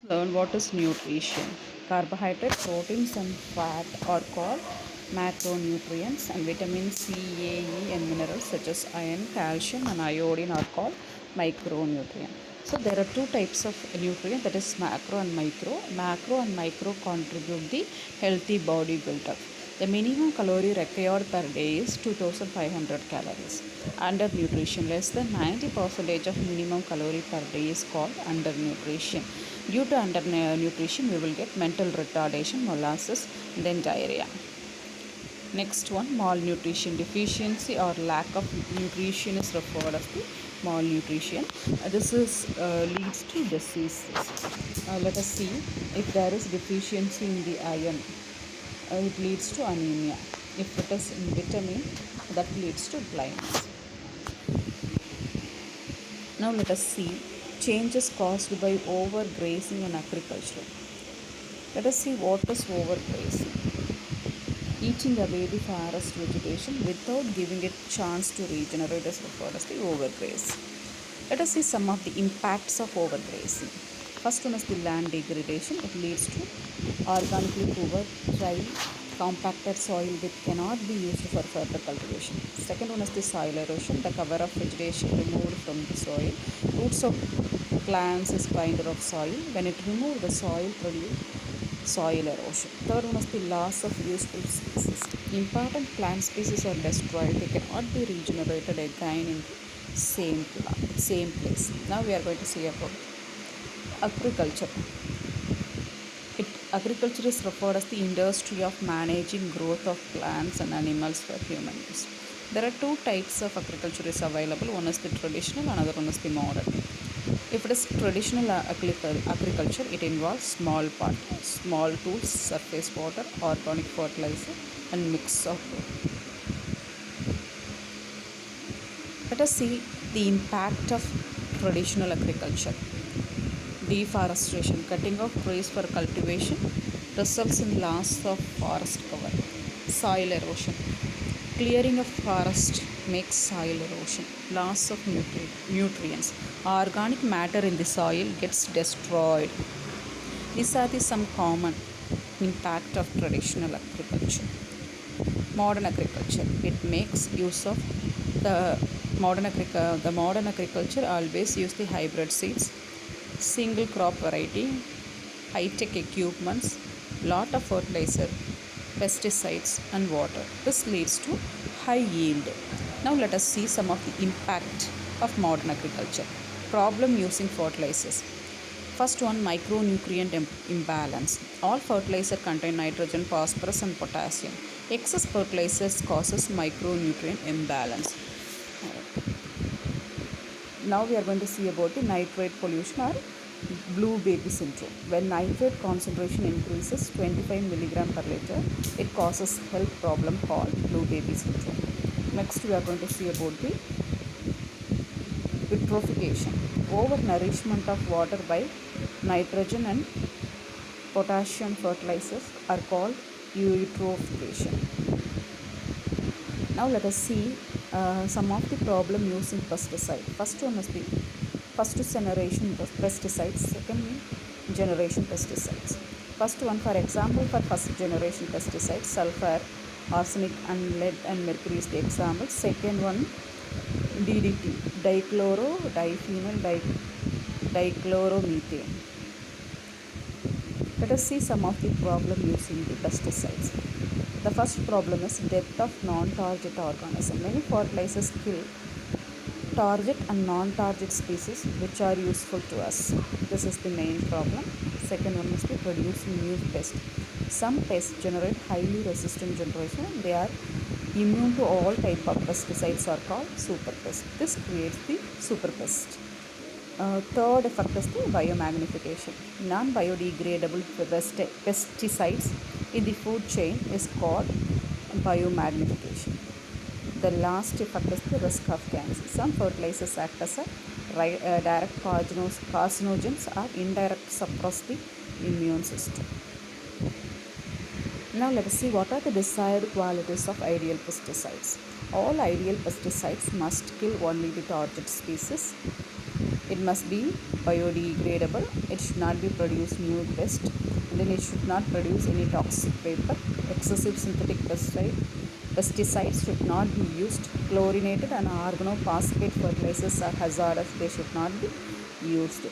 Learn what is nutrition. Carbohydrate, proteins, and fat are called macronutrients, and vitamin C, A, E, and minerals such as iron, calcium, and iodine are called micronutrients. So there are two types of nutrient, that is macro and micro. Macro and micro contribute the healthy body buildup. The minimum calorie required per day is 2500 calories. Undernutrition, less than 90% of minimum calorie per day is called undernutrition. Due to undernutrition, we will get mental retardation, molasses, then diarrhea. Next one, malnutrition. Deficiency or lack of nutrition is referred as the malnutrition. This is leads to diseases. Let us see, if there is deficiency in the iron, it leads to anemia. If it is in vitamin, that leads to blindness. Now let us see changes caused by overgrazing in agriculture. Let us see what is overgrazing. Eating away the forest vegetation without giving it chance to regenerate is referred as the overgraze. Let us see some of the impacts of overgrazing. First one is the land degradation. It leads to organically poor, dry, compacted soil which cannot be used for further cultivation. Second one is the soil erosion. The cover of vegetation removed from the soil. Roots of plants is binder of soil. When it removed, the soil produce soil erosion. Third one is the loss of useful species. Important plant species are destroyed. They cannot be regenerated again in the same place. Now we are going to see about agriculture. Agriculture is referred as the industry of managing growth of plants and animals for human use. There are two types of agriculture is available. One is the traditional, another one is the modern. If it is traditional agriculture, it involves small tools, surface water, organic fertilizer, and mix of both. Let us see the impact of traditional agriculture. Deforestation, cutting of trees for cultivation, results in loss of forest cover. Soil erosion, clearing of forest makes soil erosion. Loss of nutrients, organic matter in the soil gets destroyed. These are some common impact of traditional agriculture. Modern agriculture, it makes use of the modern agriculture always use the hybrid seeds, single crop variety, high-tech equipments, lot of fertilizer, pesticides, and water. This leads to high yield. Now let us see some of the impact of modern agriculture. Problem using fertilizers. First one, micronutrient imbalance. All fertilizer contain nitrogen, phosphorus, and potassium. Excess fertilizers causes micronutrient imbalance. Now we are going to see about the nitrate pollution or blue baby syndrome. When nitrate concentration increases 25 milligram per liter, it causes health problem called blue baby syndrome. Next we are going to see about the eutrophication. Overnourishment of water by nitrogen and potassium fertilizers are called eutrophication. Now let us see some of the problem using pesticide. First one is the first generation pesticides, second generation pesticides. First one, for example, for first generation pesticides, sulfur, arsenic, and lead and mercury is the example. Second one, DDT, dichloromethane. Let us see some of the problem using the pesticides. The first problem is death of non-target organism. Many fertilizers kill target and non-target species which are useful to us. This is the main problem. Second one is the producing new pests. Some pests generate highly resistant generation. They are immune to all type of pesticides are called super pests. This creates the super pest. Third effect is the biomagnification. Non-biodegradable pesticides in the food chain is called biomagnification. The last effect is the risk of cancer. Some fertilizers act as a direct carcinogens or indirect suppress the immune system. Now let us see what are the desired qualities of ideal pesticides. All ideal pesticides must kill only the target species. It must be biodegradable. It should not be produce new pest. And then it should not produce any toxic vapor. Excessive synthetic pesticides should not be used. Chlorinated and organophosphate fertilizers are hazardous. They should not be used.